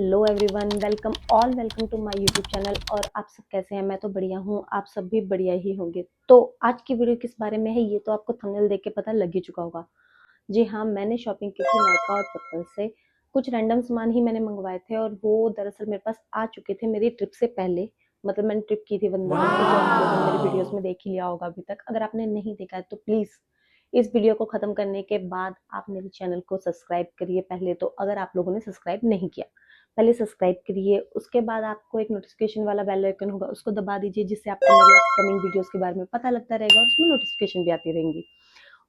Hello everyone, welcome to my YouTube channel. और आप सब कैसे हैं? मैं तो बढ़िया हूँ, आप सब भी बढ़िया ही होंगे। तो आज की वीडियो किस बारे में है ये तो आपको थंबनेल देख के पता लग ही चुका होगा। जी हाँ, मैंने शॉपिंग की थी नायका और पर्पल से। कुछ रैंडम सामान ही मैंने मंगवाए थे और वो दरअसल मेरे पास आ चुके थे मेरी ट्रिप से पहले। मतलब मैंने ट्रिप की थी वृंदावन की, जो आप लोगों ने मेरी वीडियोस में देख ही लिया होगा अभी तक। अगर आपने नहीं देखा है तो प्लीज़ इस वीडियो को ख़त्म करने के बाद आप मेरे चैनल को सब्सक्राइब करिए पहले तो, अगर आप लोगों ने सब्सक्राइब नहीं किया पहले सब्सक्राइब करिए। उसके बाद आपको एक नोटिफिकेशन वाला बेल आइकन होगा, उसको दबा दीजिए, जिससे आपको मेरी अपकमिंग वीडियोस के बारे में पता लगता रहेगा और उसमें नोटिफिकेशन भी आती रहेंगी।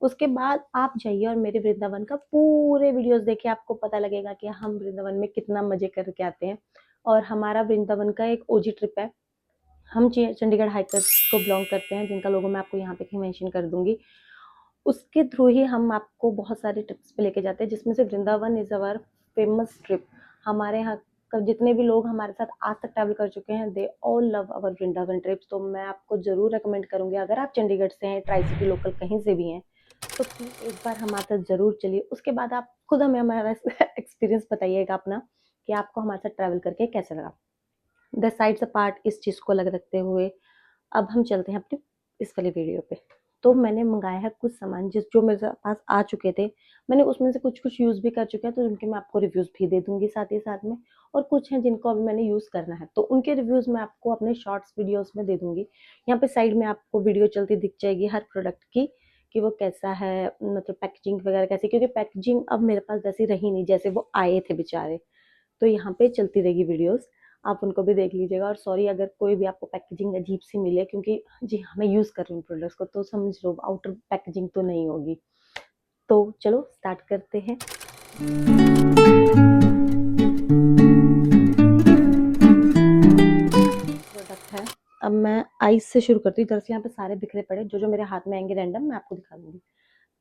उसके बाद आप जाइए और मेरे वृंदावन का पूरे वीडियोस देखिए, आपको पता लगेगा कि हम वृंदावन में कितना मजे करके आते हैं। और हमारा वृंदावन का एक ओजी ट्रिप है। हम चंडीगढ़ हाइकर्स को बिलोंग करते हैं, जिनका लोगो मैं आपको यहाँ पे मेंशन कर दूंगी। उसके थ्रू ही हम आपको बहुत सारे ट्रिप्स पे लेके जाते हैं, जिसमें से Vrindavan is our famous trip. हमारे यहाँ का जितने भी लोग हमारे साथ आज तक ट्रैवल कर चुके हैं, they all love our Vrindavan trips. तो मैं आपको जरूर रेकमेंड करूंगी, अगर आप चंडीगढ़ से हैं, ट्राई सिटी लोकल कहीं से भी हैं, तो प्लीज एक बार हमारे साथ जरूर चलिए। उसके बाद आप खुद हमें हमारा एक्सपीरियंस बताइएगा अपना, कि आपको हमारे साथ ट्रैवल करके कैसा लगा। द साइड्स अपार्ट इस चीज को अलग रखते हुए अब हम चलते हैं अपने इस वाली वीडियो पे। तो मैंने मंगाया है कुछ सामान जो मेरे पास आ चुके थे। मैंने उसमें से कुछ यूज़ भी कर चुके हैं, तो उनके मैं आपको रिव्यूज़ भी दे दूंगी साथ ही साथ में। और कुछ हैं जिनको अभी मैंने यूज़ करना है, तो उनके रिव्यूज़ मैं आपको अपने शॉर्ट्स वीडियोस में दे दूंगी। यहाँ पे साइड में आपको वीडियो चलती दिख जाएगी हर प्रोडक्ट की, कि वो कैसा है, मतलब पैकेजिंग वगैरह कैसी, क्योंकि पैकेजिंग अब मेरे पास वैसी रही नहीं जैसे वो आए थे बेचारे। तो यहाँ पे चलती रहेगी वीडियोस, आप उनको भी देख लीजिएगा। और सॉरी अगर कोई भी आपको पैकेजिंग अजीब सी मिले, क्योंकि जी हाँ मैं यूज़ कर रही हूँ प्रोडक्ट्स को, तो समझ लो आउटर पैकेजिंग तो नहीं होगी। तो चलो स्टार्ट करते हैं। प्रोडक्ट है, अब मैं आइस से शुरू करती हूँ। दरअसल यहाँ पे सारे बिखरे पड़े, जो मेरे हाथ में आएंगे रैंडम मैं आपको दिखा दूंगी।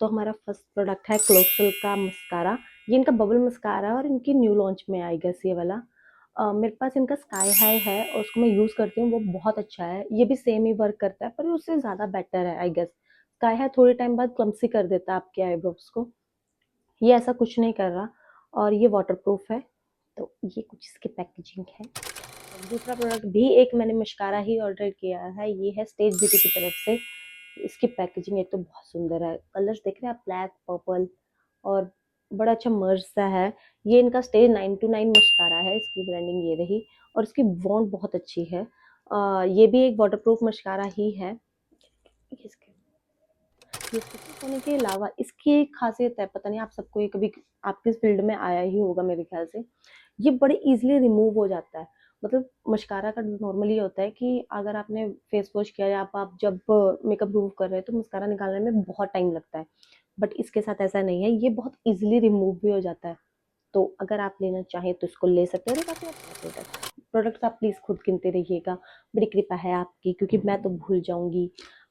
तो हमारा फर्स्ट प्रोडक्ट है क्लोसल का मस्कारा। ये इनका बबल मस्कारा है और इनकी न्यू लॉन्च में आई गेस ये वाला। मेरे पास इनका स्काई हाई है और उसको मैं यूज़ करती हूँ, वो बहुत अच्छा है। ये भी सेम ही वर्क करता है, पर उससे ज़्यादा बेटर है आई गेस। स्काई हाई थोड़े टाइम बाद क्लम्सी कर देता है आपके आईब्रोज को, ये ऐसा कुछ नहीं कर रहा। और ये वाटरप्रूफ है। तो ये कुछ इसकी पैकेजिंग है। दूसरा प्रोडक्ट भी एक मैंने मस्कारा ही ऑर्डर किया है, ये है स्टेज ब्यूटी की तरफ से। इसकी पैकेजिंग एक तो बहुत सुंदर है, कलर्स देख रहे हैं आप, ब्लैक पर्पल और बड़ा अच्छा मर्ज सा है। ये इनका स्टेज 929 मस्कारा है, इसकी ब्रांडिंग ये रही। और इसकी वॉन्ट बहुत अच्छी है। ये भी एक वाटरप्रूफ मस्कारा ही है। होने के अलावा इसकी एक खासियत है, पता नहीं आप सबको ये कभी आपके इस फील्ड में आया ही होगा मेरे ख्याल से, ये बड़े इजीली रिमूव हो जाता है। मतलब मस्कारा का नॉर्मली होता है कि अगर आपने फेस वॉश किया या आप जब मेकअप रिमूव कर रहे हैं तो मस्कारा निकालने में बहुत टाइम लगता है, बट इसके साथ ऐसा नहीं है, ये बहुत इजीली रिमूव भी हो जाता है। तो अगर आप लेना चाहें तो इसको ले सकते हो। और काफ़ी अच्छा प्रोडक्ट आप प्लीज़ खुद गिनते रहिएगा, बड़ी कृपा है आपकी, क्योंकि मैं तो भूल जाऊंगी।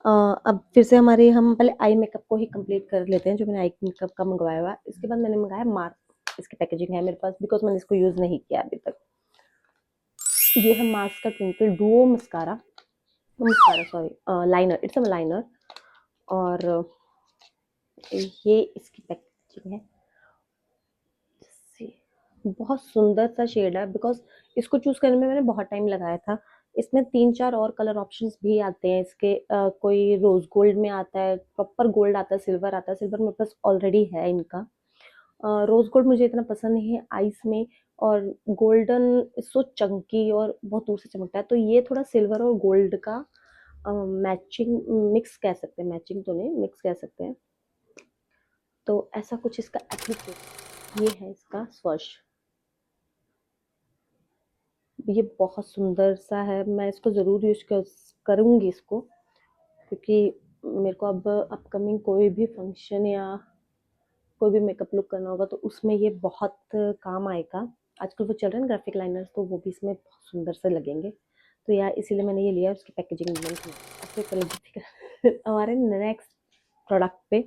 अब फिर से हम पहले आई मेकअप को ही कंप्लीट कर लेते हैं, जो मैंने आई मेकअप का मंगवाया हुआ है। इसके बाद मैंने मंगाया मास्क, इसकी पैकेजिंग है मेरे पास, बिकॉज मैंने इसको यूज़ नहीं किया अभी तक। ये है मास्क का twinkle Duo mascara, sorry liner, it's a liner. और ये इसकी पैकेजिंग है, बहुत सुंदर सा शेड है। बिकॉज इसको चूज करने में मैंने बहुत टाइम लगाया था। इसमें 3-4 और कलर ऑप्शंस भी आते हैं इसके। कोई रोज गोल्ड में आता है, प्रॉपर गोल्ड आता है, सिल्वर आता है। सिल्वर मेरे पास ऑलरेडी है इनका। रोज गोल्ड मुझे इतना पसंद नहीं है आइस में। और गोल्डन सो चंकी और बहुत दूर से चमकता है, तो ये थोड़ा सिल्वर और गोल्ड का मैचिंग मिक्स कह सकते हैं, मैचिंग तो नहीं मिक्स कह सकते हैं। तो ऐसा कुछ इसका एप्लीकेशन, ये है इसका स्वश। ये बहुत सुंदर सा है, मैं इसको ज़रूर यूज़ करूँगी इसको, क्योंकि मेरे को अब अपकमिंग कोई भी फंक्शन या कोई भी मेकअप लुक करना होगा तो उसमें ये बहुत काम आएगा। आजकल वो चल रहे हैं ग्राफिक लाइनर्स, तो वो भी इसमें बहुत सुंदर से लगेंगे। तो यार इसीलिए मैंने ये लिया, उसकी पैकेजिंग हमारे नेक्स्ट प्रोडक्ट पे,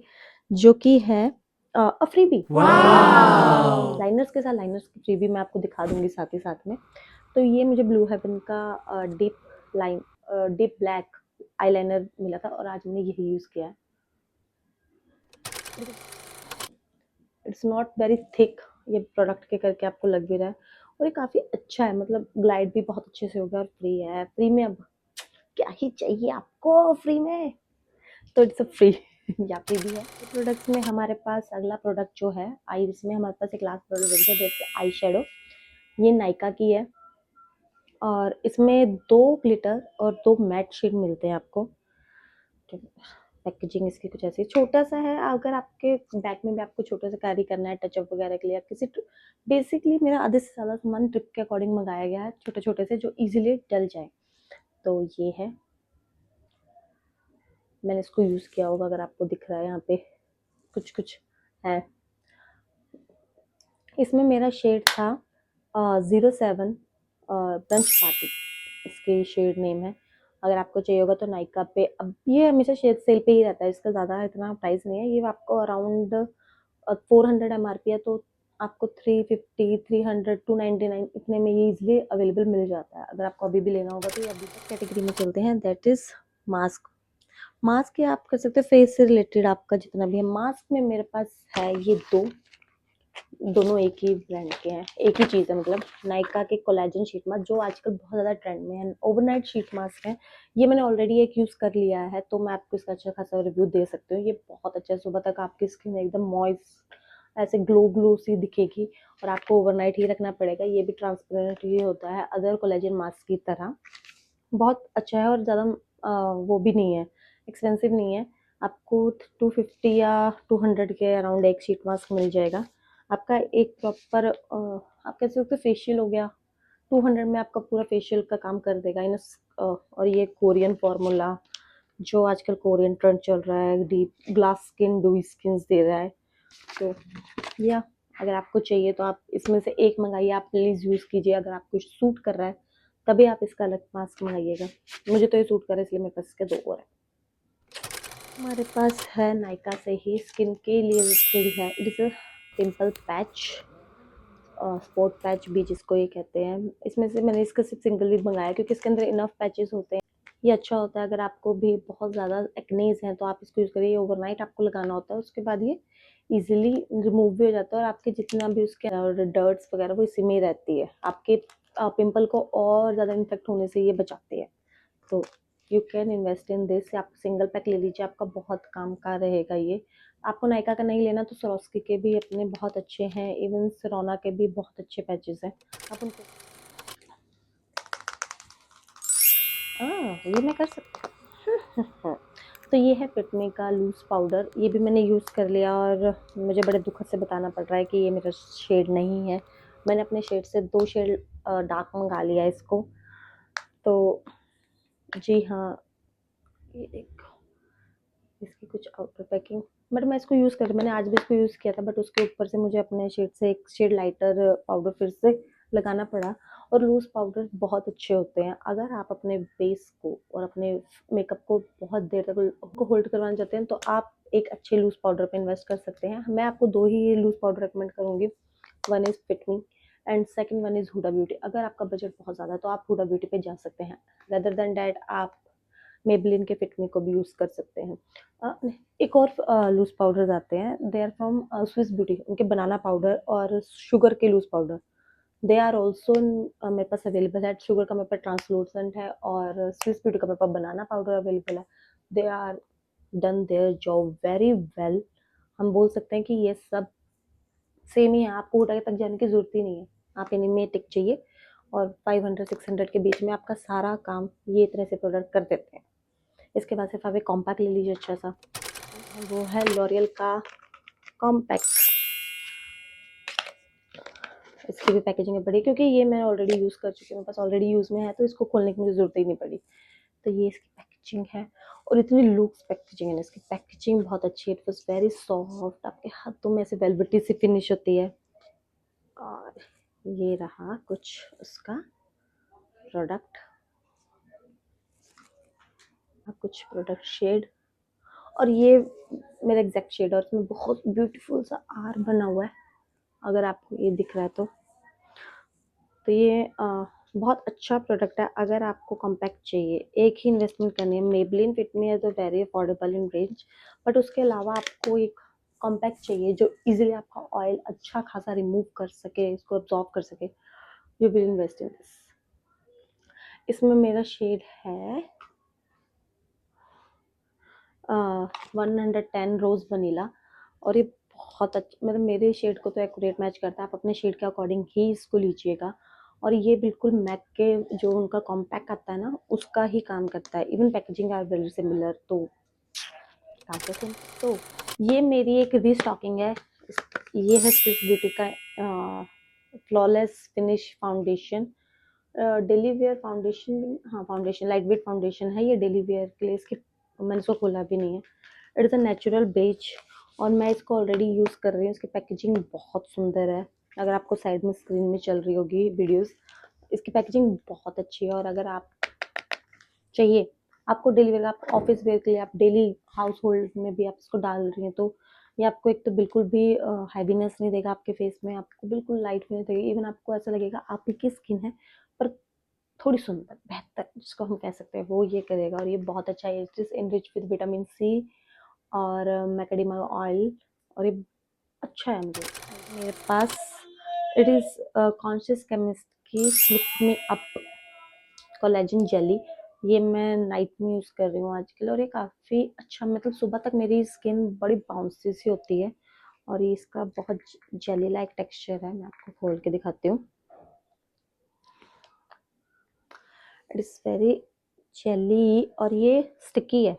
जो कि है फ्रीबी। लाइनर्स के साथ लाइनर्स की फ्रीबी मैं आपको दिखा दूंगी साथ ही साथ में। तो ये मुझे ब्लू हेवन का डीप ब्लैक आईलाइनर मिला था और आज मैंने यही यूज़ किया है। इट्स नॉट वेरी थिक, ये प्रोडक्ट के करके आपको लग भी रहा है। और ये काफ़ी अच्छा है, मतलब ग्लाइड भी बहुत अच्छे से हो गया और फ्री है। फ्री में अब क्या ही चाहिए आपको फ्री में, तो इट्स अ फ्री या फ्री भी है। तो प्रोडक्ट्स में हमारे पास अगला प्रोडक्ट जो है आईज में, हमारे पास एक लास्ट प्रोडक्ट है जैसे आई शेडो। ये नायका की है और इसमें 2 ग्लिटर और 2 मैट शेड मिलते हैं आपको। पैकेजिंग इसकी कुछ ऐसी छोटा सा है, अगर आपके बैग में भी आपको छोटा सा कैरी करना है टचअप वगैरह के लिए, किसी बेसिकली मेरा आधे से ज़्यादा सामान ट्रिप के अकॉर्डिंग मंगाया गया है, छोटे छोटे से जो इजीली डल जाए। तो ये है, मैंने इसको यूज़ किया होगा, अगर आपको दिख रहा है यहाँ पे कुछ कुछ है। इसमें मेरा शेड था 07 ब्रंच पार्टी, इसके शेड नेम है। अगर आपको चाहिए होगा तो नायका पे, अब ये हमेशा शेड सेल पे ही रहता है, इसका ज़्यादा इतना प्राइस नहीं है। ये आपको अराउंड 400 एमआरपी है, तो आपको 350 300 299 इतने में ये इजीली अवेलेबल मिल जाता है। अगर आपको अभी भी लेना होगा तो ये अभी तक कैटेगरी में चलते हैं, दैट इज़ मास्क। मास्क या आप कर सकते हो फेस से रिलेटेड आपका जितना भी है। मास्क में मेरे पास है ये दोनों एक ही ब्रांड के हैं, एक ही चीज़ है, मतलब नायका के कोलेजन शीट मास्क जो आजकल बहुत ज़्यादा ट्रेंड में है। ओवरनाइट शीट मास्क है, ये मैंने ऑलरेडी एक यूज़ कर लिया है, तो मैं आपको इसका अच्छा खासा रिव्यू दे सकती हूँ। ये बहुत अच्छा है, सुबह तक आपकी स्किन एकदम मॉइस्ट ऐसे ग्लो ग्लो सी दिखेगी, और आपको ओवरनाइट ही रखना पड़ेगा। ये भी ट्रांसपेरेंट ही होता है अदर कोलेजन मास्क की तरह। बहुत अच्छा है और ज़्यादा वो भी नहीं है, एक्सपेंसिव नहीं है। आपको 250 या 200 के अराउंड एक शीट मास्क मिल जाएगा। आपका एक प्रॉपर आप कह सकते हो फेशियल हो गया, 200 में आपका पूरा फेशियल का काम कर देगा इन और ये कोरियन फार्मूला, जो आजकल कोरियन ट्रेंड चल रहा है, deep glass skin dewy skin दे रहा है। तो या अगर आपको चाहिए तो आप इसमें से एक मंगाइए, आप प्लीज़ यूज़ कीजिए। अगर आपको सूट कर रहा है तभी आप इसका अलग मास्क मंगाइएगा। मुझे तो ये सूट कर रहा है, इसलिए मेरे पास इसके 2 और है। हमारे पास है नायका से ही स्किन के लिए है, it is a pimple patch, spot patch भी जिसको ये कहते हैं। इसमें से मैंने इसका सिर्फ सिंगल ही मंगाया क्योंकि इसके अंदर इनफ पैचेस होते हैं। ये अच्छा होता है अगर आपको भी बहुत ज़्यादा एक्नेज है तो आप इसको यूज़ करिए। ओवरनाइट आपको लगाना होता है, उसके बाद ये इजीली रिमूव भी हो जाता है, और आपके जितना भी उसके डर्ट्स वगैरह वो इसी में ही रहती है। आपके पिंपल को और ज़्यादा इन्फेक्ट होने से ये बचाती है। तो you can invest in this. आप सिंगल पैक ले लीजिए, आपका बहुत काम का रहेगा ये। आपको नायका का नहीं लेना तो स्वरोस्की के भी अपने बहुत अच्छे हैं, इवन सिरोना के भी बहुत अच्छे पैचेस हैं, आप उनको ये मैं कर सकती हूँ। तो ये है फिटमी का लूज़ पाउडर, ये भी मैंने यूज़ कर लिया और मुझे बड़े दुख से बताना पड़ रहा है कि ये मेरा शेड नहीं है। मैंने अपने शेड से 2 शेड डार्क मंगा लिया इसको। तो जी हाँ, ये देखो इसकी कुछ आउटर पैकिंग, बट मैं इसको यूज़ कर मैंने आज भी इसको यूज़ किया था, बट उसके ऊपर से मुझे अपने शेड से एक शेड लाइटर पाउडर फिर से लगाना पड़ा। और लूज़ पाउडर बहुत अच्छे होते हैं अगर आप अपने बेस को और अपने मेकअप को बहुत देर तक को होल्ड करवाना चाहते हैं, तो आप एक अच्छे लूज़ पाउडर पे इन्वेस्ट कर सकते हैं। मैं आपको 2 ही लूज़ पाउडर रिकमेंड करूँगी, one is Fit Me and second one is Huda Beauty. अगर आपका बजट बहुत ज़्यादा है तो आप हुडा ब्यूटी पे जा सकते हैं, रेदर देन डैट आप मेबलिन के फिटमी को भी यूज़ कर सकते हैं। एक और लूज़ पाउडर्स आते हैं, they are from Swiss Beauty, उनके बनाना पाउडर और शुगर के loose powder, they are also मेरे पास अवेलेबल है। शुगर का मेरे पास ट्रांसलूसेंट है और स्विस ब्यूटी का मेरे पास बनाना पाउडर अवेलेबल है। They are done their job very well. हम बोल सकते हैं कि ये सब सेम ही है, आपको हुडा तक जाने की ज़रूरत ही नहीं है। आप इन्हीं में टिक चाहिए और 500-600 के बीच में आपका सारा काम ये इतने से प्रोडक्ट कर देते हैं। इसके बाद सिर्फ आप एक कॉम्पैक्ट ले लीजिए अच्छा सा, वो है लॉरियल का कॉम्पैक्ट। इसकी भी पैकेजिंग है बड़ी, क्योंकि ये मैं ऑलरेडी यूज़ कर चुकी हूँ, मेरे पास ऑलरेडी यूज़ में है, तो इसको खोलने की मुझे ज़रूरत ही नहीं पड़ी। तो ये इसकी पैकेजिंग है और इतनी लूज पैकेजिंग है, इसकी पैकेजिंग बहुत अच्छी है। इट वाज वेरी सॉफ्ट, आपके हाथों में ऐसे वेलवेटी सी फिनिश होती है। और ये रहा कुछ उसका प्रोडक्ट, कुछ प्रोडक्ट शेड, और ये मेरा एग्जैक्ट शेड है और इसमें बहुत ब्यूटीफुल सा आर बना हुआ है, अगर आपको ये दिख रहा है तो ये बहुत अच्छा प्रोडक्ट है। अगर आपको कॉम्पैक्ट चाहिए, एक ही इन्वेस्टमेंट करनी है, मेबलिन फिटमी है तो very affordable in range, but उसके अलावा आपको एक कॉम्पैक्ट चाहिए जो इजीली आपका ऑयल अच्छा खासा रिमूव कर सके, इसको अब्जॉर्ब कर सके, you will invest in this. इसमें मेरा शेड है 110 रोज वनीला, और ये बहुत अच्छा, मतलब मेरे शेड को तो एक्यूरेट मैच करता है। आप अपने शेड के अकॉर्डिंग ही इसको लीजिएगा। और ये बिल्कुल मैक के जो उनका कॉम्पैक्ट आता है ना, उसका ही काम करता है। Even packaging are very similar, तो काफ़ी सेम। तो ये मेरी एक रीस्टॉकिंग है। ये है स्विस ब्यूटी का flawless finish foundation, daily wear foundation, हाँ फाउंडेशन, लाइट वेट फाउंडेशन है ये डेली वेयर के लिए। इसकी मैंने इसको खोला भी नहीं है। It is a natural beige, और मैं इसको ऑलरेडी यूज़ कर रही हूँ। इसकी पैकेजिंग बहुत सुंदर है। अगर आपको साइड में स्क्रीन में चल रही होगी वीडियोस, इसकी पैकेजिंग बहुत अच्छी है। और अगर आप चाहिए, आपको डेली वेयर, आप ऑफिस वेयर के लिए, आप डेली हाउस होल्ड में भी आप इसको डाल रही हैं, तो ये आपको एक तो बिल्कुल भी हैवीनेस नहीं देगा आपके फेस में, आपको बिल्कुल लाइट फील देगा। इवन आपको ऐसा लगेगा आप ही की स्किन है, पर थोड़ी सुंदर, बेहतर जिसको हम कह सकते हैं, वो ये करेगा। और ये बहुत अच्छा है। It is enriched with vitamin C और मैकेडेमिया ऑयल, और ये अच्छा है। मेरे पास इट इज़ कॉन्शियस केमिस्ट की lift me up collagen jelly. ये मैं नाइट में यूज़ कर रही हूँ आजकल, और ये काफ़ी अच्छा, मतलब सुबह तक मेरी स्किन बड़ी बाउंसी सी होती है। और ये इसका बहुत जेली लाइक टेक्सचर है। मैं आपको खोल के दिखाती हूँ। इट इज़ वेरी जेली, और ये स्टिकी है।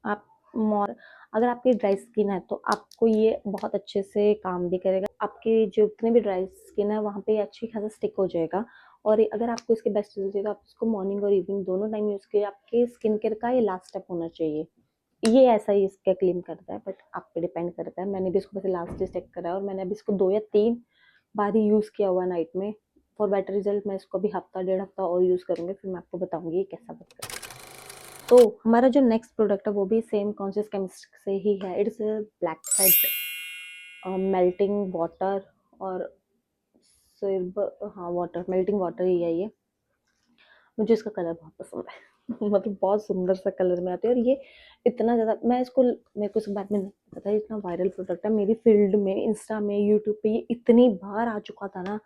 आप मोर अगर आपकी ड्राई स्किन है तो आपको ये बहुत अच्छे से काम भी करेगा। आपके जो जितने भी ड्राई स्किन है वहाँ पे अच्छी खासा स्टिक हो जाएगा। और अगर आपको इसके बेस्ट रिजल्ट चाहिए तो आप इसको मॉर्निंग और इवनिंग दोनों टाइम यूज़ कीजिए। आपके स्किन केयर का ये लास्ट स्टेप होना चाहिए। ये ऐसा ही इसका क्लेम करता है, बट आप पे डिपेंड करता है। मैंने भी इसको वैसे लास्ट स्टेप करा है, और मैंने अभी इसको 2 या 3 बार ही यूज़ किया हुआ नाइट में। फॉर बेटर रिजल्ट मैं इसको अभी हफ्ता 1.5 हफ्ता और यूज़ करूँगी, फिर मैं आपको बताऊँगी ये कैसा वर्क करता है। तो हमारा जो नेक्स्ट प्रोडक्ट है वो भी सेम कॉन्शियस केमिस्ट से ही है। It's black head melting water, और सिर्फ हाँ वाटर, मेल्टिंग वाटर ही है ये। मुझे इसका कलर बहुत पसंद है। मतलब बहुत सुंदर सा कलर में आती है। और ये इतना ज़्यादा, मैं इसको, मेरे को इसके बारे में नहीं पता था, इतना वायरल प्रोडक्ट है मेरी फील्ड में, इंस्टा में, यूट्यूब पे ये इतनी बार आ चुका था ना,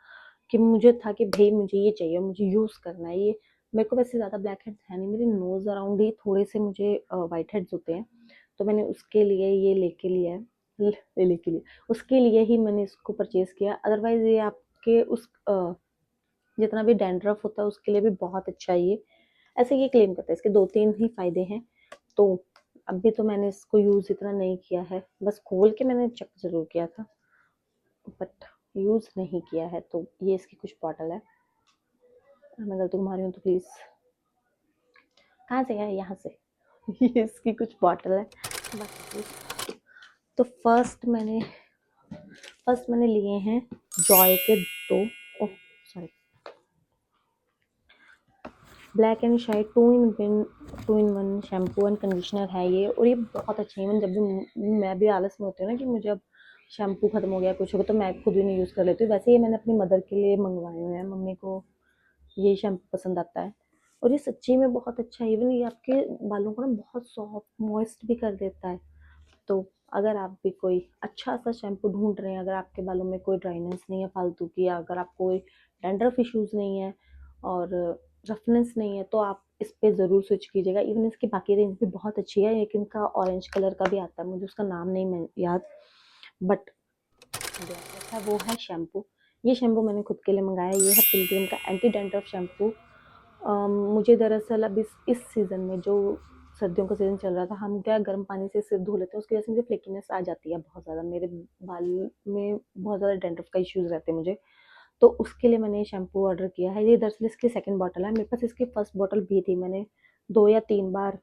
कि मुझे था कि भाई मुझे ये चाहिए, मुझे यूज़ करना है ये। मेरे को वैसे ज़्यादा ब्लैक हेड्स है नहीं, मेरे नोज़ अराउंड ही थोड़े से मुझे वाइट हेड्स होते हैं, तो मैंने उसके लिए ये लेके लिया है। लेके लिया, उसके लिए ही मैंने इसको परचेज़ किया। अदरवाइज़ ये आपके उस जितना भी डैंड्रफ होता है उसके लिए भी बहुत अच्छा है ये। ऐसे ये क्लेम करता है। इसके 2-3 ही फ़ायदे हैं। तो अभी तो मैंने इसको यूज़ इतना नहीं किया है, बस खोल के मैंने चेक ज़रूर किया था, बट यूज़ नहीं किया है। तो ये इसकी कुछ बॉटल है। मैं गलती घुमा रही हूँ तो प्लीज़, कहाँ से है? यहाँ से। ये इसकी कुछ बॉटल है। तो फर्स्ट मैंने लिए हैं जॉय के 2, oh sorry, black and शाइट 2 in 1 shampoo and conditioner है ये। और ये बहुत अच्छे हैं। जब भी मैं भी आलस में होती हूँ ना कि मुझे अब शैम्पू खत्म हो गया, कुछ हो गया, तो मैं खुद ही नहीं यूज़ कर लेती हूँ। वैसे ये मैंने अपनी मदर के लिए मंगवाए हुए हैं, मम्मी को ये शैम्पू पसंद आता है। और ये सच्ची में बहुत अच्छा है। इवन ये आपके बालों को ना बहुत सॉफ्ट मॉइस्ट भी कर देता है। तो अगर आप भी कोई अच्छा सा शैम्पू ढूंढ रहे हैं, अगर आपके बालों में कोई ड्राइनेस नहीं है फालतू की, या अगर आपको कोई डैंड्रफ इश्यूज नहीं है और रफनेस नहीं है, तो आप इस पे ज़रूर स्विच कीजिएगा। इवन इसकी बाकी रेंज भी बहुत अच्छी है। एक इनका ऑरेंज कलर का भी आता है, मुझे उसका नाम नहीं याद, बट अच्छा वो है शैम्पू। ये शैम्पू मैंने खुद के लिए मंगाया। ये है पिलग्रिम का एंटी डैंड्रफ शैम्पू। मुझे दरअसल अब इस सीज़न में, जो सर्दियों का सीज़न चल रहा था, हम क्या गर्म पानी से सिर धो लेते हैं, उसकी वजह से मुझे फ्लेकीनेस आ जाती है बहुत ज़्यादा। मेरे बाल में बहुत ज़्यादा डैंड्रफ का इश्यूज़ रहते हैं मुझे। तो उसके लिए मैंने ये शैम्पू ऑर्डर किया है। ये दरअसल इसकी सेकंड बॉटल है। मेरे पास इसकी फर्स्ट बॉटल भी थी। मैंने 2 या 3 बार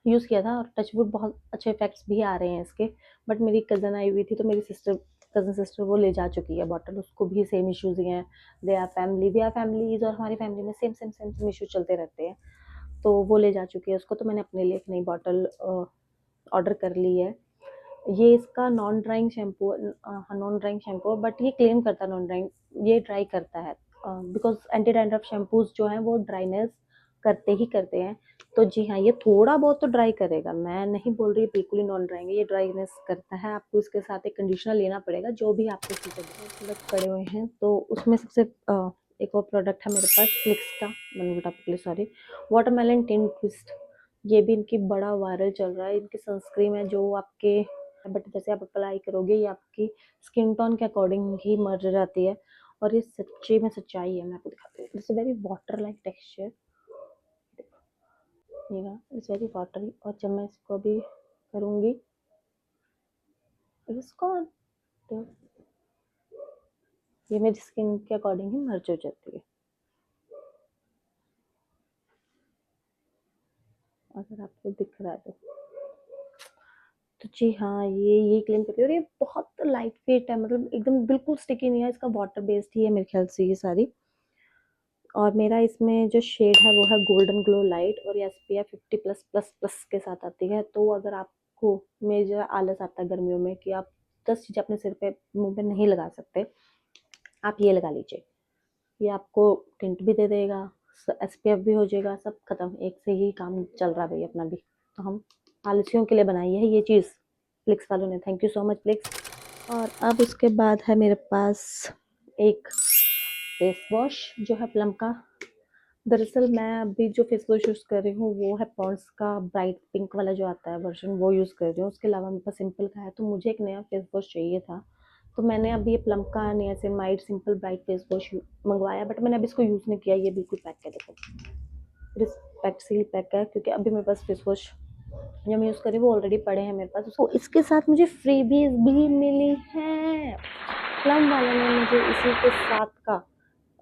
यूज़ किया था, और टचवुड बहुत अच्छे इफ़ेक्ट्स भी आ रहे हैं इसके। बट मेरी कज़न आई हुई थी, तो मेरी कज़न सिस्टर वो ले जा चुकी है बॉटल। उसको भी सेम इश्यूज़ ही हैं। They are family, we are families, और हमारी फैमिली में सेम इश्यूज़ चलते रहते हैं। तो वो ले जा चुकी है उसको, तो मैंने अपने लिए एक नई बॉटल ऑर्डर कर ली है। ये इसका नॉन ड्राइंग शैम्पू, हाँ नॉन ड्राइंग शैम्पू, बट ये क्लेम करता है नॉन ड्राइंग, ये ड्राई करता है। बिकॉज एंटी डैंड्रफ शैम्पूज जो हैं वो ड्राइनेस करते ही करते हैं। तो जी हाँ, ये थोड़ा बहुत तो ड्राई करेगा, मैं नहीं बोल रही बिल्कुल ही नॉन ड्राइंग है, ये ड्राइनेस करता है। आपको इसके साथ एक कंडीशनर लेना पड़ेगा, जो भी आपको प्रोडक्ट पड़े हुए हैं। तो उसमें सबसे एक और प्रोडक्ट है मेरे पास फ्लिक्स का, मैंने उल्टा पकड़ लिया, सॉरी, वाटरमेलन टिन ट्विस्ट। ये भी इनकी बड़ा वायरल चल रहा है। इनकी सनस्क्रीन है जो आपके, बट जैसे आप अप्लाई करोगे ये आपकी स्किन टोन के अकॉर्डिंग ही मर जाती है, और ये सच्ची में सच्चाई है। मैं आपको दिखाती हूँ। It's very water like texture, ये इट्स वेरी वाटरी। और जब मैं इसको भी करूँगी इसको, तो ये मेरी स्किन के अकॉर्डिंग ही मर्ज हो जाती है। अगर आपको दिख रहा है तो जी हाँ, ये क्लेम करती है। और ये बहुत लाइट वेट है, मतलब एकदम बिल्कुल स्टिकी नहीं है। इसका वाटर बेस्ड ही है मेरे ख्याल से ये सारी। और मेरा इसमें जो शेड है वो है गोल्डन ग्लो लाइट, और ये SPF 50 प्लस प्लस प्लस के साथ आती है। तो अगर आपको, मेरा आलस आता है गर्मियों में कि आप 10 चीज़ें अपने सिर पे मुंह पे नहीं लगा सकते, आप ये लगा लीजिए। ये आपको टिंट भी दे देगा, SPF भी हो जाएगा, सब खत्म, एक से ही काम चल रहा है भाई अपना भी। तो हम आलसियों के लिए बनाई है ये चीज़ फ्लिक्स वालों ने। Thank you so much flix. और अब उसके बाद है मेरे पास एक फेस वॉश जो है प्लम का। दरअसल मैं अभी जो फेस वॉश यूज़ कर रही हूँ वो है पॉन्ड्स का ब्राइट पिंक वाला जो आता है वर्जन, वो यूज़ कर रही हूँ। उसके अलावा मेरे पास सिंपल का है, तो मुझे एक नया फेस वॉश चाहिए था। तो मैंने अभी ये प्लम का niacinamide simple bright face wash मंगवाया, बट मैंने अभी इसको यूज़ नहीं किया। ये बिल्कुल पैक है, देखो रिस्पेक्ट सील पैक है, क्योंकि अभी मेरे पास फेस वॉश जो मैं यूज़ कर रही हूँ वो ऑलरेडी पड़े हैं मेरे पास। तो इसके साथ मुझे फ्रीबीज भी मिली हैं। प्लम वाले ने मुझे इसी के साथ का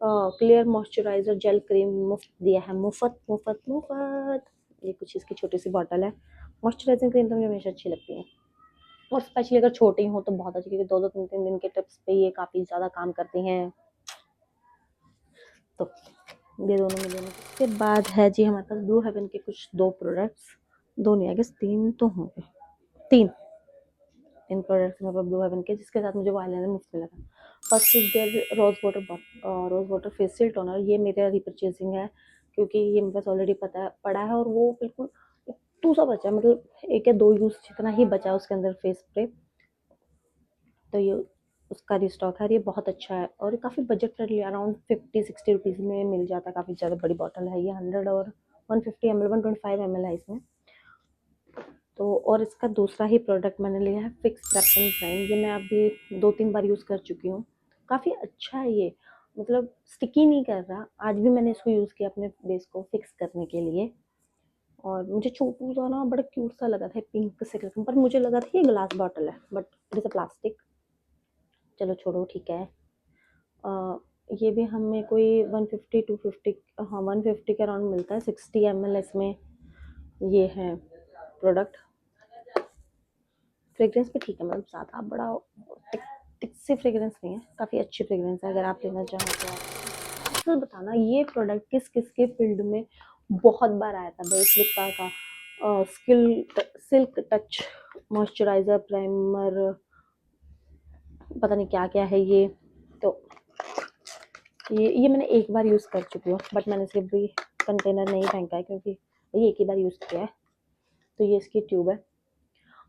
क्लियर मॉइस्चराइजर जेल क्रीम मुफ्त दिया है, मुफ्त मुफ्त मुफ्त। ये कुछ इसकी छोटी सी बॉटल है। मॉइस्चराइजिंग क्रीम तो मुझे हमेशा अच्छी लगती है, और स्पेशली अगर छोटी हो तो बहुत अच्छी, क्योंकि 2-2 3-3 दिन के टिप्स पे ये काफ़ी ज़्यादा काम करती हैं। तो ये दोनों मिले हैं। उसके बाद है जी हमारे पास ब्लू हेवन के कुछ 2 प्रोडक्ट्स, 2 नहीं, आई गेस 3 तो होंगे, 3 प्रोडक्ट्स मेरे पास ब्लू हेवन के, जिसके साथ मुझे वो आईलाइनर मुफ्त मिला था। First is their rose water facial toner. ये मेरा रीपर्चेजिंग है, क्योंकि ये मेरे पास ऑलरेडी पड़ा है, और वो बिल्कुल टू सा बचा है, मतलब 1 या 2 यूज़ जितना ही बचा उसके अंदर फेस स्प्रे। तो ये उसका रिस्टॉक है, और ये बहुत अच्छा है, और काफ़ी बजट फ्रेंडली, अराउंड 50-60 रुपीज़ में मिल जाता है। काफ़ी ज़्यादा बड़ी बॉटल है ये, 100 और 150 ml 125 ml है इसमें। तो और इसका दूसरा ही प्रोडक्ट मैंने लिया है फिक्स प्रेप एंड प्राइम। ये मैं अभी 2-3 बार यूज़ कर चुकी हूँ। काफ़ी अच्छा है ये, मतलब स्टिकी नहीं कर रहा। आज भी मैंने इसको यूज़ किया अपने बेस को फिक्स करने के लिए, और मुझे छोटू सा ना बड़ा क्यूट सा लगा था, पिंक से कलर, पर मुझे लगा था ये ग्लास बॉटल है, but it is a plastic. चलो छोड़ो, ठीक है। ये भी हमें कोई 150-250, हाँ 150 के अराउंड मिलता है। 60 ml इसमें ये है प्रोडक्ट। फ्रेग्रेंस भी ठीक है, मतलब ज़्यादा बड़ा टिक टिक सी फ्रेग्रेंस नहीं है, काफ़ी अच्छी फ्रेग्रेंस है। अगर आप लेना चाहें तो आप अक्सर बताना ये प्रोडक्ट किस किस के फील्ड में बहुत बार आया था भाई। फ्लिपकार्ट का सिल्क टच मॉइस्चराइज़र प्राइमर, पता नहीं क्या क्या है ये। तो ये मैंने एक बार यूज़ कर चुकी हूँ, बट मैंने सिर्फ भी कंटेनर नहीं फेंका है, क्योंकि ये एक ही बार यूज़ किया है। तो ये इसकी ट्यूब है।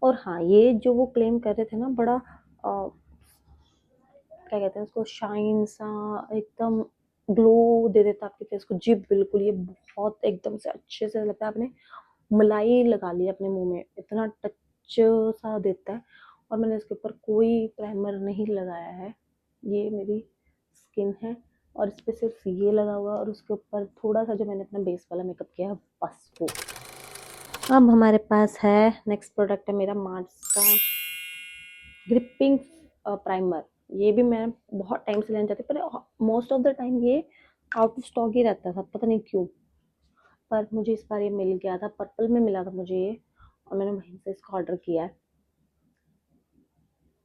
और हाँ, ये जो वो क्लेम कर रहे थे ना, बड़ा क्या कहते हैं उसको, शाइन सा एकदम ग्लो दे देता है आपके फेस को। जी बिल्कुल, ये बहुत एकदम से अच्छे से लगता है, आपने मलाई लगा ली अपने मुंह में, इतना टच सा देता है। और मैंने इसके ऊपर कोई प्राइमर नहीं लगाया है, ये मेरी स्किन है, और इस पर सिर्फ ये लगा हुआ है, और उसके ऊपर थोड़ा सा जो मैंने अपना बेस वाला मेकअप किया है, बस वो। अब हमारे पास है नेक्स्ट प्रोडक्ट है मेरा मार्स का ग्रिपिंग प्राइमर। ये भी मैं बहुत टाइम से लेना चाहती, पर मोस्ट ऑफ द टाइम ये आउट ऑफ स्टॉक ही रहता था, पता नहीं क्यों। पर मुझे इस बार ये मिल गया था, पर्पल में मिला था मुझे ये, और मैंने वहीं से इसको ऑर्डर किया है।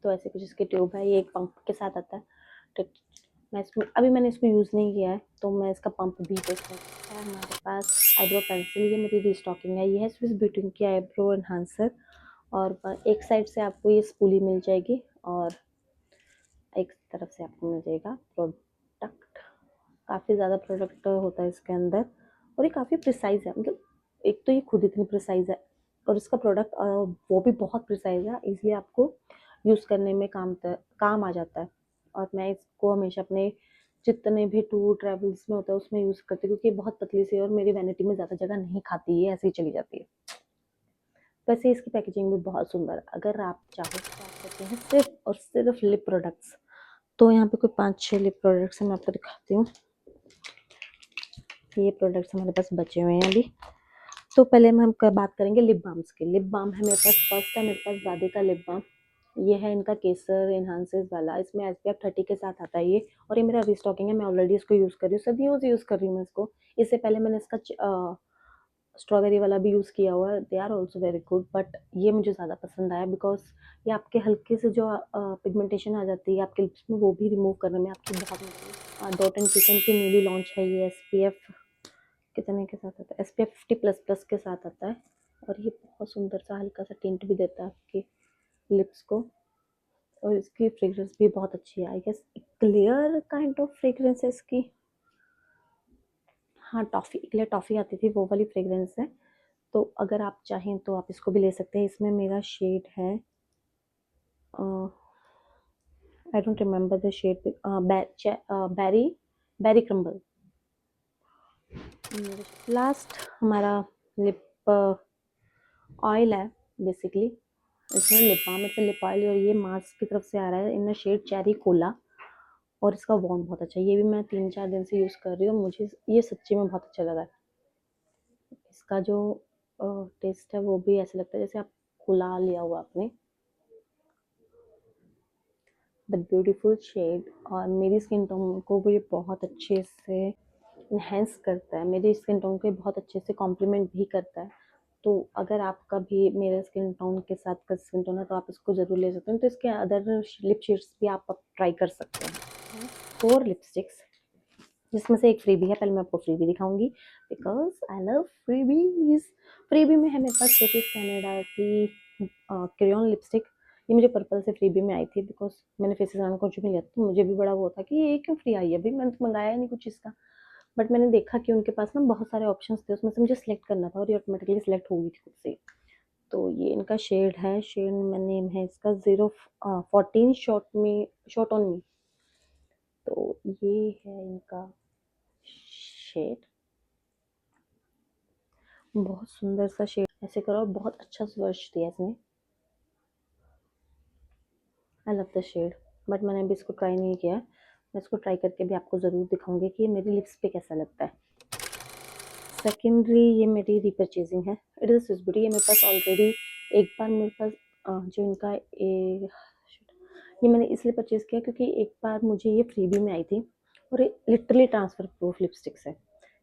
तो ऐसे कुछ इसकी ट्यूब है, ये एक पंप के साथ आता है। तो मैंने इसको यूज़ नहीं किया है, तो मैं इसका पंप भी टेस्ट करती है। हमारे पास आईब्रो पेंसिल, ये मेरी रीस्टॉकिंग है। ये है स्विस ब्यूटी की आईब्रो एनहांसर, और एक साइड से आपको ये स्पूली मिल जाएगी, और एक तरफ से आपको मिल जाएगा प्रोडक्ट। काफ़ी ज़्यादा प्रोडक्ट होता है इसके अंदर, और ये काफ़ी प्रिसाइज़ है, मतलब एक तो ये खुद इतनी प्रिसाइज़ है, और इसका प्रोडक्ट वो भी बहुत प्रिसाइज़ है, इसलिए आपको यूज़ करने में काम आ जाता है। और मैं इसको हमेशा अपने जितने भी टूर ट्रैवल्स में होता है उसमें यूज़ करती हूँ, क्योंकि ये बहुत पतली सी है और मेरी वैनिटी में ज़्यादा जगह नहीं खाती, ये ऐसे ही चली जाती है। वैसे इसकी पैकेजिंग भी बहुत सुंदर है। अगर आप चाहो तो आप सकते हैं सिर्फ़ और सिर्फ़ लिप प्रोडक्ट्स। तो यहाँ पे कोई 5-6 लिप प्रोडक्ट्स हैं, मैं आपको दिखाती हूँ। ये प्रोडक्ट्स हमारे पास बचे हुए हैं अभी। तो पहले हम बात करेंगे लिप बाम्स की। लिप बाम है मेरे पास, फर्स्ट है मेरे पास दादी का लिप बाम। ये है इनका केसर एनहांसेस वाला, इसमें SPF 30 के साथ आता है ये, और ये मेरा रीस्टॉकिंग है, मैं ऑलरेडी इसको यूज़ कर रही हूँ, सदियों से यूज़ कर रही हूँ मैं इसको। इससे पहले मैंने इसका स्ट्रॉबेरी वाला भी यूज़ किया हुआ है, they are also very good, but ये मुझे ज़्यादा पसंद आया बिकॉज़ ये आपके हल्के से जो पिगमेंटेशन आ जाती है आपके लिप्स में, वो भी रिमूव करने में आपकी बहुत मदद है। डॉट एंड किचन की न्यूली लॉन्च है ये, SPF कितने के साथ आता है, SPF 50++ के साथ आता है, और ये बहुत सुंदर सा हल्का सा टिंट भी देता है आपके लिप्स को, और इसकी फ्रेग्रेंस भी बहुत अच्छी है। I guess clear kind of fragrance है इसकी। हाँ, टॉफ़ी, क्लियर टॉफ़ी आती थी, वो वाली फ्रेग्रेंस है। तो अगर आप चाहें तो आप इसको भी ले सकते हैं। इसमें मेरा शेड है, I don't remember the shade, berry berry crumble. Last हमारा लिप ऑयल है बेसिकली। इसमें lip balm, it's lip oil, और ये मार्स की तरफ से आ रहा है इन शेड चेरी कोला, और इसका वॉन बहुत अच्छा है। ये भी मैं 3-4 दिन से यूज़ कर रही हूँ, मुझे ये सच्ची में बहुत अच्छा लगा है। इसका जो टेस्ट है वो भी ऐसा लगता है जैसे आप कोला लिया हुआ आपने। द ब्यूटीफुल शेड, और मेरी स्किन टोन को भी बहुत अच्छे से इन्हेंस करता है, मेरी स्किन टोन को बहुत अच्छे से कॉम्प्लीमेंट भी करता है। तो अगर आपका भी मेरे स्किन टोन के साथ का स्किन टोन है तो आप इसको ज़रूर ले सकते हैं। तो इसके अदर लिप शेड्स भी आप ट्राई कर सकते हैं। 4 लिपस्टिक्स, जिसमें से एक फ्रीबी है। पहले मैं आपको फ्रीबी दिखाऊंगी because I love freebies. Freebie में है मेरे पास फेसिस कनाडा की क्रेयॉन लिपस्टिक। ये मुझे पर्पल से फ्रीबी में आई थी बिकॉज मैंने फेसिस कनाडा को भी लिया, तो मुझे भी बड़ा वो था कि ये क्यों फ्री आई है, अभी मैंने तो मंगाया नहीं कुछ इसका। बट मैंने देखा कि उनके पास ना बहुत सारे ऑप्शंस थे, उसमें से मुझे सिलेक्ट करना था और ये ऑटोमेटिकली सिलेक्ट हो गई थी खुद से। तो ये इनका शेड है, शेड में नेम है इसका 014 शॉर्ट ऑन मी। तो ये है इनका शेड, बहुत सुंदर सा शेड, ऐसे करो, बहुत अच्छा स्पर्श दिया इसने। I love the shade, but मैंने अभी इसको ट्राई नहीं किया है। मैं इसको ट्राई करके भी आपको ज़रूर दिखाऊंगी कि ये मेरी लिप्स पे कैसा लगता है। सेकेंडरी ये मेरी रीपर्चेजिंग है, इट इज़ स्विस ब्यूटी। ये मेरे पास ऑलरेडी एक बार मेरे पास जो इनका ये मैंने इसलिए परचेज़ किया क्योंकि एक बार मुझे ये फ्रीबी में आई थी, और ये लिटरली ट्रांसफ़र प्रूफ लिपस्टिक्स है।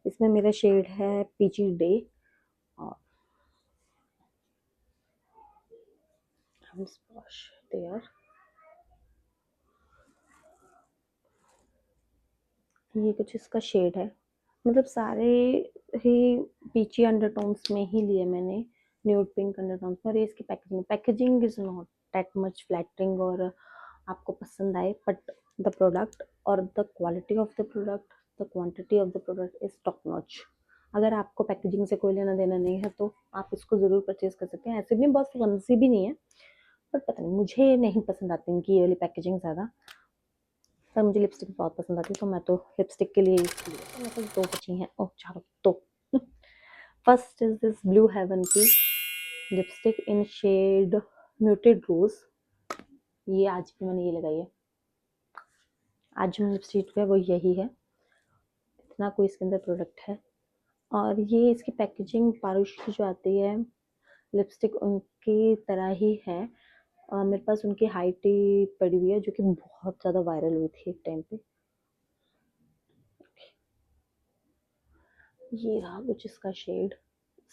इसमें मेरा शेड है पीची डे, और देयर ये कुछ इसका शेड है। मतलब सारे ही पीची अंडरटोन्स में ही लिए मैंने, न्यूड पिंक अंडरटोन्स में। और ये इसकी packaging is not that much flattering और आपको पसंद आए, बट द प्रोडक्ट और the quality of the product, the quantity of the product is top notch. अगर आपको पैकेजिंग से कोई लेना देना नहीं है तो आप इसको ज़रूर परचेज़ कर सकते हैं। ऐसे भी बहुत फ्लमसी भी नहीं है, बट पता नहीं मुझे नहीं पसंद आती इनकी ये वाली पैकेजिंग ज़्यादा, पर मुझे लिपस्टिक बहुत पसंद आती है, तो मैं तो लिपस्टिक के लिए यूज़ की है। तो मेरे पास 2 बची हैं, ओह चारों तो first is this Blue Heaven की lipstick in shade muted rose. ये आज भी मैंने ये लगाई है, आज जो लिपस्टिक है वो यही है, इतना कोई इसके अंदर प्रोडक्ट है। और ये इसकी पैकेजिंग पारुश की जो आती है लिपस्टिक उनकी तरह ही है। मेरे पास उनकी हाइट ही पड़ी हुई है जो कि बहुत ज़्यादा वायरल हुई थी एक टाइम पे। ये रहा कुछ इसका शेड,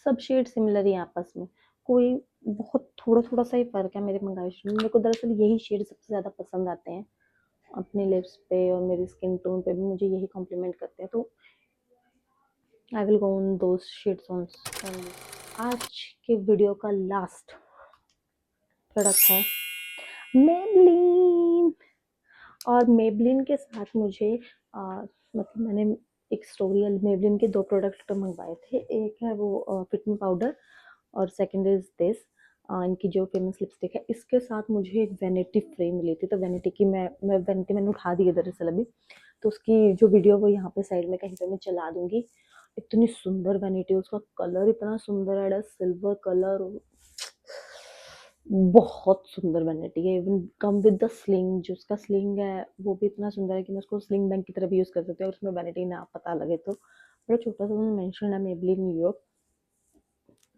सब शेड सिमिलर ही आपस में, कोई बहुत थोड़ा थोड़ा सा ही फ़र्क है मेरे मंगाए शेड में। मेरे को दरअसल यही शेड सबसे ज़्यादा पसंद आते हैं अपने लिप्स पे, और मेरी स्किन टोन पे भी मुझे यही कॉम्प्लीमेंट करते हैं, तो I will go on those shades only. आज के वीडियो का लास्ट प्रोडक्ट है मेबलिन। और मेबलिन के साथ मुझे मतलब मैंने एक स्टोरी, मेबलिन के 2 प्रोडक्ट मंगवाए थे, एक है वो फिट मी पाउडर, और सेकंड इज़ दिस इनकी जो फेमस लिपस्टिक है। इसके साथ मुझे एक वैनिटी फ्रेम मिली थी, तो वैनिटी की मैं वैनिटी मैंने उठा दी है दरअसल अभी, तो उसकी जो वीडियो वो यहाँ पे साइड में कहीं पे मैं चला दूंगी। इतनी सुंदर वैनिटी, उसका कलर इतना सुंदर है, सिल्वर कलर, बहुत सुंदर वैनिटी है। Even come with the sling, जो उसका स्लिंग है वो भी इतना सुंदर है कि मैं उसको स्लिंग बैग की तरह भी यूज़ कर सकती हूँ, और उसमें वैनिटी ना पता लगे तो। बड़ा छोटा सा मेंशन है, मेबलिन न्यूयॉर्क।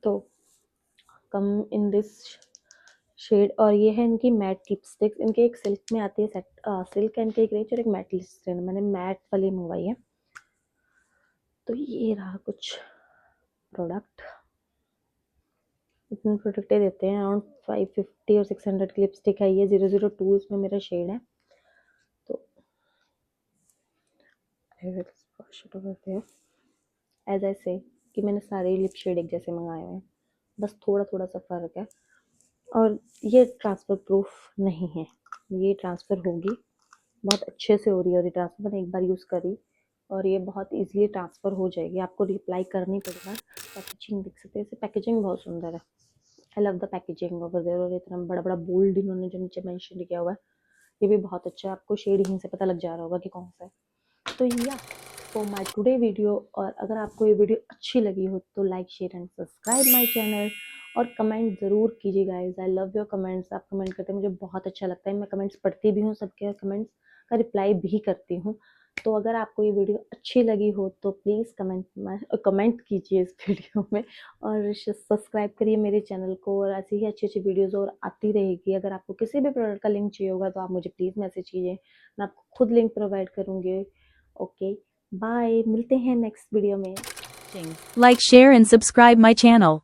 तो कम इन दिस शेड, और ये है इनकी मैट लिपस्टिक। इनके एक सिल्क में आती है सेट, सिल्क एंड एक रेंज और एक मैट लिपस्टिक, मैंने मैट वाली मंगवाई है। तो ये रहा कुछ प्रोडक्ट। इतने प्रोडक्ट देते हैं, अराउंड 550 और 600 की लिपस्टिक है ये। 002 इसमें मेरा शेड है। तो एज आई से कि मैंने सारे लिप शेड एक जैसे मंगाए हुए हैं, बस थोड़ा थोड़ा सा फ़र्क है। और ये ट्रांसफ़र प्रूफ नहीं है, ये ट्रांसफ़र होगी, बहुत अच्छे से हो रही है। और ये ट्रांसफ़र मैंने एक बार यूज़ करी और ये बहुत ईजिली ट्रांसफ़र हो जाएगी, आपको रिप्लाई करनी पड़ेगा। पैकेजिंग देख सकते हैं, इसे पैकेजिंग बहुत सुंदर है। I love the packaging over there. और इतना बड़ा बड़ा बोल्ड इन्होंने जो नीचे मेंशन किया हुआ है, ये भी बहुत अच्छा है। आपको शेड यहीं से पता लग जा रहा होगा कि कौन सा है। तो या फॉर माई टुडे वीडियो, और अगर आपको ये वीडियो अच्छी लगी हो तो like share and subscribe my channel, और कमेंट ज़रूर कीजिए guys. I love your comments. आप कमेंट करते हैं मुझे बहुत अच्छा लगता है, मैं कमेंट्स पढ़ती भी हूँ, सबके कमेंट्स का रिप्लाई भी करती हूँ। तो अगर आपको ये वीडियो अच्छी लगी हो तो प्लीज़ कमेंट कीजिए इस वीडियो में, और सब्सक्राइब करिए मेरे चैनल को। और ऐसी ही अच्छी अच्छी वीडियोज़ और आती रहेगी। अगर आपको किसी भी प्रोडक्ट का लिंक चाहिए होगा तो आप मुझे प्लीज़ मैसेज कीजिए, मैं आपको खुद लिंक प्रोवाइड करूँगी। ओके, बाय, मिलते हैं नेक्स्ट वीडियो में। Like, share and subscribe my channel.